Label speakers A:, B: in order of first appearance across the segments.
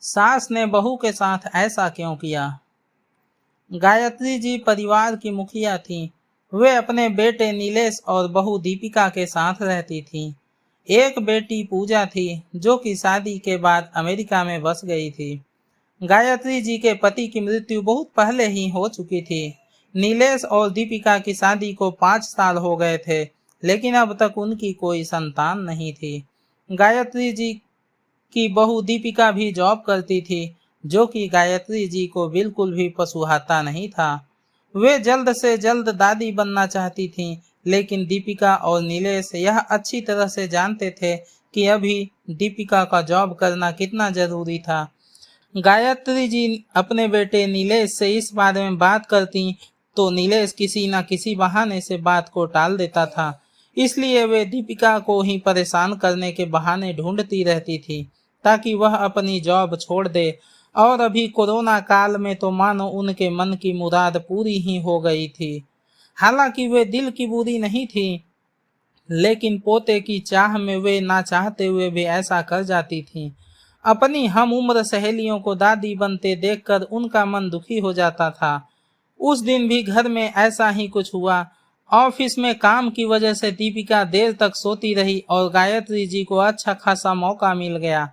A: सास ने बहू के साथ ऐसा क्यों किया। गायत्री जी परिवार की मुखिया थीं। वे अपने बेटे नीलेश और बहू दीपिका के साथ रहती थीं। एक बेटी पूजा थी जो कि शादी के बाद अमेरिका में बस गई थी। गायत्री जी के पति की मृत्यु बहुत पहले ही हो चुकी थी। नीलेश और दीपिका की शादी को 5 साल हो गए थे, लेकिन अब तक उनकी कोई संतान नहीं थी। गायत्री जी की बहू दीपिका भी जॉब करती थी, जो कि गायत्री जी को बिल्कुल भी पसुहाता नहीं था। वे जल्द से जल्द दादी बनना चाहती थीं, लेकिन दीपिका और नीलेश यह अच्छी तरह से जानते थे कि अभी दीपिका का जॉब करना कितना जरूरी था। गायत्री जी अपने बेटे नीलेश से इस बारे में बात करती तो नीलेश किसी न किसी बहाने से बात को टाल देता था। इसलिए वे दीपिका को ही परेशान करने के बहाने ढूंढती रहती थी ताकि वह अपनी जॉब छोड़ दे। और अभी कोरोना काल में तो मानो उनके मन की मुराद पूरी ही हो गई थी। हालांकि वे दिल की बुरी नहीं थी, लेकिन पोते की चाह में वे ना चाहते हुए भी ऐसा कर जाती थीं। अपनी हम उम्र सहेलियों को दादी बनते देखकर उनका मन दुखी हो जाता था। उस दिन भी घर में ऐसा ही कुछ हुआ। ऑफिस में काम की वजह से दीपिका देर तक सोती रही और गायत्री जी को अच्छा खासा मौका मिल गया।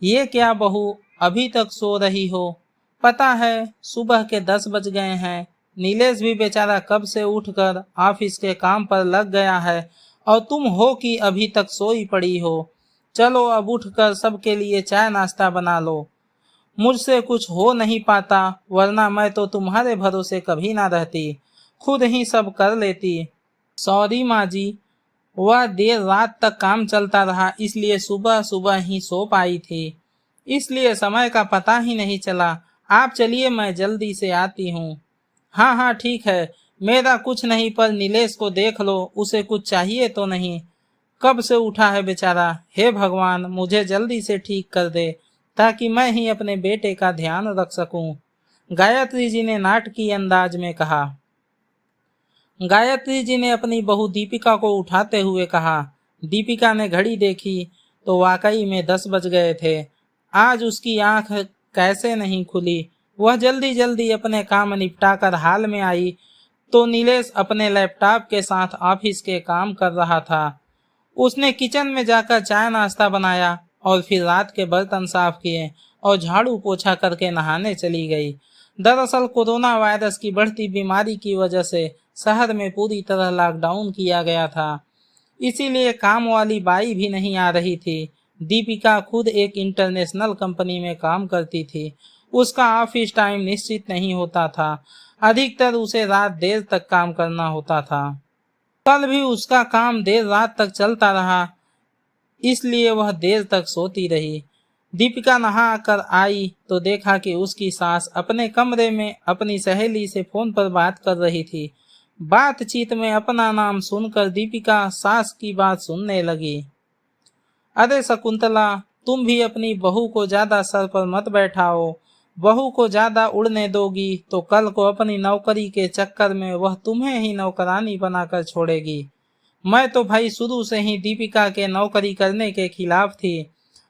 A: ये क्या बहू, अभी तक सो रही हो? पता है सुबह के 10 बज गए हैं। नीलेश भी बेचारा कब से उठकर ऑफिस के काम पर लग गया है और तुम हो कि अभी तक सोई पड़ी हो। चलो अब उठकर सबके लिए चाय नाश्ता बना लो। मुझसे कुछ हो नहीं पाता, वरना मैं तो तुम्हारे भरोसे कभी ना रहती, खुद ही सब कर लेती। सॉरी माँ जी, वह देर रात तक काम चलता रहा, इसलिए सुबह सुबह ही सो पाई थी, इसलिए समय का पता ही नहीं चला। आप चलिए, मैं जल्दी से आती हूँ। हाँ हाँ ठीक है, मेरा कुछ नहीं, पर नीलेश को देख लो, उसे कुछ चाहिए तो नहीं? कब से उठा है बेचारा। हे भगवान, मुझे जल्दी से ठीक कर दे ताकि मैं ही अपने बेटे का ध्यान रख सकूं। गायत्री जी ने नाटकीय अंदाज में कहा। गायत्री जी ने अपनी बहू दीपिका को उठाते हुए कहा। दीपिका ने घड़ी देखी तो वाकई में 10 बज गए थे। आज उसकी आंख कैसे नहीं खुली। वह जल्दी जल्दी अपने काम निपटाकर हाल में आई तो नीलेश अपने लैपटॉप के साथ ऑफिस के काम कर रहा था। उसने किचन में जाकर चाय नाश्ता बनाया और फिर रात के बर्तन साफ किए और झाड़ू पोछा करके नहाने चली गई। दरअसल कोरोना वायरस की बढ़ती बीमारी की वजह से शहर में पूरी तरह लॉकडाउन किया गया था, इसीलिए काम वाली बाई भी नहीं आ रही थी। दीपिका खुद एक इंटरनेशनल कंपनी में काम करती थी। उसका ऑफिस टाइम निश्चित नहीं होता था, अधिकतर उसे रात देर तक काम करना होता था। कल भी उसका काम देर रात तक चलता रहा, इसलिए वह देर तक सोती रही। दीपिका नहा कर आई तो देखा कि उसकी सास अपने कमरे में अपनी सहेली से फोन पर बात कर रही थी। बातचीत में अपना नाम सुनकर दीपिका सास की बात सुनने लगी। अरे शकुंतला, तुम भी अपनी बहू को ज्यादा सर पर मत बैठाओ। बहू को ज्यादा उड़ने दोगी तो कल को अपनी नौकरी के चक्कर में वह तुम्हें ही नौकरानी बनाकर छोड़ेगी। मैं तो भाई शुरू से ही दीपिका के नौकरी करने के खिलाफ थी।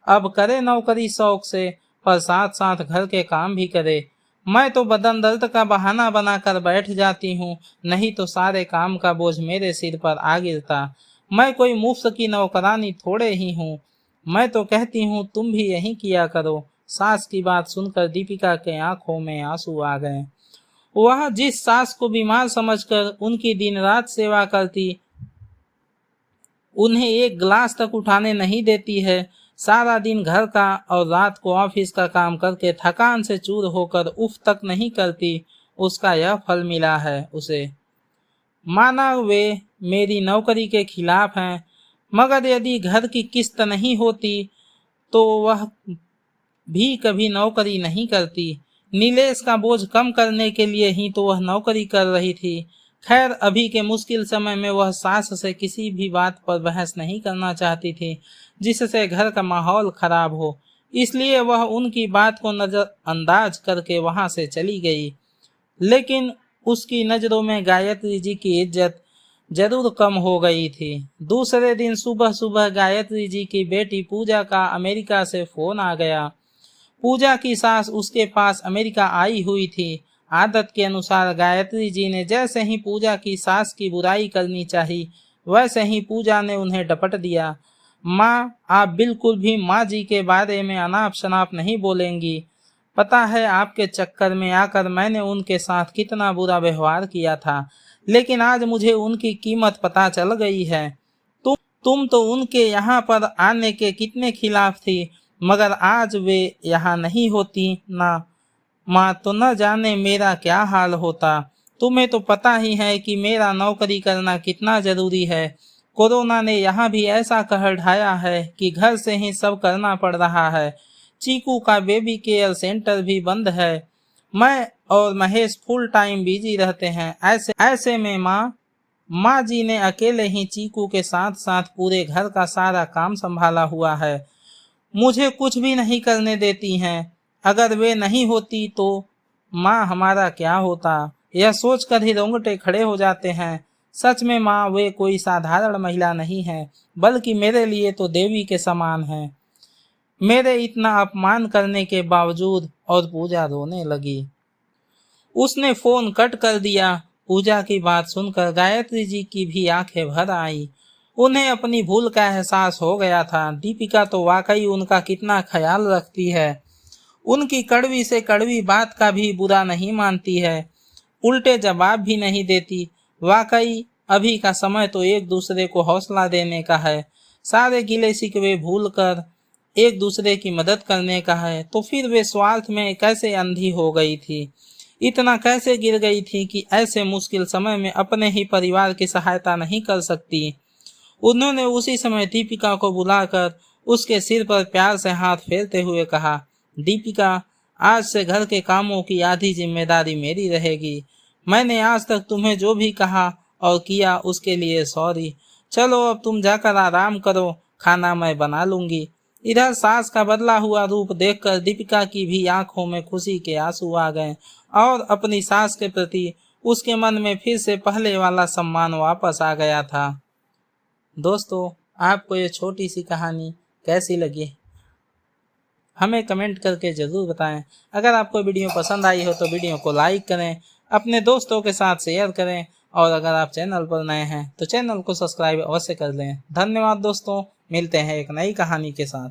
A: अब करे नौकरी शौक से, पर साथ साथ घर के काम भी करे। मैं तो बदन दर्द का बहाना बनाकर बैठ जाती हूँ, नहीं तो सारे काम का बोझ मेरे सिर पर आ गिरता। मैं कोई मुफ्त की नौकरानी थोड़े ही हूँ। मैं तो कहती हूँ तुम भी यही किया करो। सास की बात सुनकर दीपिका के आंखों में आंसू आ गए। वह जिस सास को बीमार समझकर उनकी दिन रात सेवा करती, उन्हें एक गिलास तक उठाने नहीं देती है, सारा दिन घर का और रात को ऑफिस का काम करके थकान से चूर होकर उफ तक नहीं करती, उसका यह फल मिला है उसे। माना वे मेरी नौकरी के खिलाफ हैं, मगर यदि घर की किस्त नहीं होती तो वह भी कभी नौकरी नहीं करती। नीलेश का बोझ कम करने के लिए ही तो वह नौकरी कर रही थी। खैर, अभी के मुश्किल समय में वह सास से किसी भी बात पर बहस नहीं करना चाहती थी जिससे घर का माहौल खराब हो, इसलिए वह उनकी बात को नजरअंदाज करके वहां से चली गई। लेकिन उसकी नजरों में गायत्री जी की इज्जत जरूर कम हो गई थी। दूसरे दिन सुबह सुबह गायत्री जी की बेटी पूजा का अमेरिका से फोन आ गया। पूजा की सास उसके पास अमेरिका आई हुई थी। आदत के अनुसार गायत्री जी ने जैसे ही पूजा की सास की बुराई करनी चाहिए वैसे ही पूजा ने उन्हें डपट दिया। माँ, आप बिल्कुल भी माँ जी के बारे में अनाप शनाप नहीं बोलेंगी। पता है आपके चक्कर में आकर मैंने उनके साथ कितना बुरा व्यवहार किया था, लेकिन आज मुझे उनकी कीमत पता चल गई है। तुम तो उनके यहाँ पर आने के कितने खिलाफ थी, मगर आज वे यहाँ नहीं होती ना माँ तो न जाने मेरा क्या हाल होता। तुम्हें तो पता ही है कि मेरा नौकरी करना कितना जरूरी है। कोरोना ने यहाँ भी ऐसा कहर ढाया है कि घर से ही सब करना पड़ रहा है। चीकू का बेबी केयर सेंटर भी बंद है। मैं और महेश फुल टाइम बिजी रहते हैं। ऐसे में माँ जी ने अकेले ही चीकू के साथ साथ पूरे घर का सारा काम संभाला हुआ है। मुझे कुछ भी नहीं करने देती हैं। अगर वे नहीं होती तो माँ हमारा क्या होता, यह सोचकर ही रोंगटे खड़े हो जाते हैं। सच में माँ, वे कोई साधारण महिला नहीं है, बल्कि मेरे लिए तो देवी के समान है। मेरे इतना अपमान करने के बावजूद। और पूजा रोने लगी। उसने फोन कट कर दिया। पूजा की बात सुनकर गायत्री जी की भी आंखें भर आई। उन्हें अपनी भूल का एहसास हो गया था। दीपिका तो वाकई उनका कितना ख्याल रखती है। उनकी कड़वी से कड़वी बात का भी बुरा नहीं मानती है, उल्टे जवाब भी नहीं देती। वाकई अभी का समय तो एक दूसरे को हौसला देने का है, सारे गिले शिकवे भूल कर एक दूसरे की मदद करने का है। तो फिर वे स्वार्थ में कैसे अंधी हो गई थी, इतना कैसे गिर गई थी कि ऐसे मुश्किल समय में अपने ही परिवार की सहायता नहीं कर सकती। उन्होंने उसी समय दीपिका को बुलाकर उसके सिर पर प्यार से हाथ फेरते हुए कहा, दीपिका, आज से घर के कामों की आधी जिम्मेदारी मेरी रहेगी। मैंने आज तक तुम्हें जो भी कहा और किया उसके लिए सॉरी। चलो अब तुम जाकर आराम करो, खाना मैं बना लूंगी। इधर सास का बदला हुआ रूप देखकर दीपिका की भी आंखों में खुशी के आंसू आ गए और अपनी सास के प्रति उसके मन में फिर से पहले वाला सम्मान वापस आ गया था। दोस्तों, आपको ये छोटी सी कहानी कैसी लगी हमें कमेंट करके ज़रूर बताएं। अगर आपको वीडियो पसंद आई हो तो वीडियो को लाइक करें, अपने दोस्तों के साथ शेयर करें और अगर आप चैनल पर नए हैं तो चैनल को सब्सक्राइब अवश्य कर लें। धन्यवाद दोस्तों, मिलते हैं एक नई कहानी के साथ।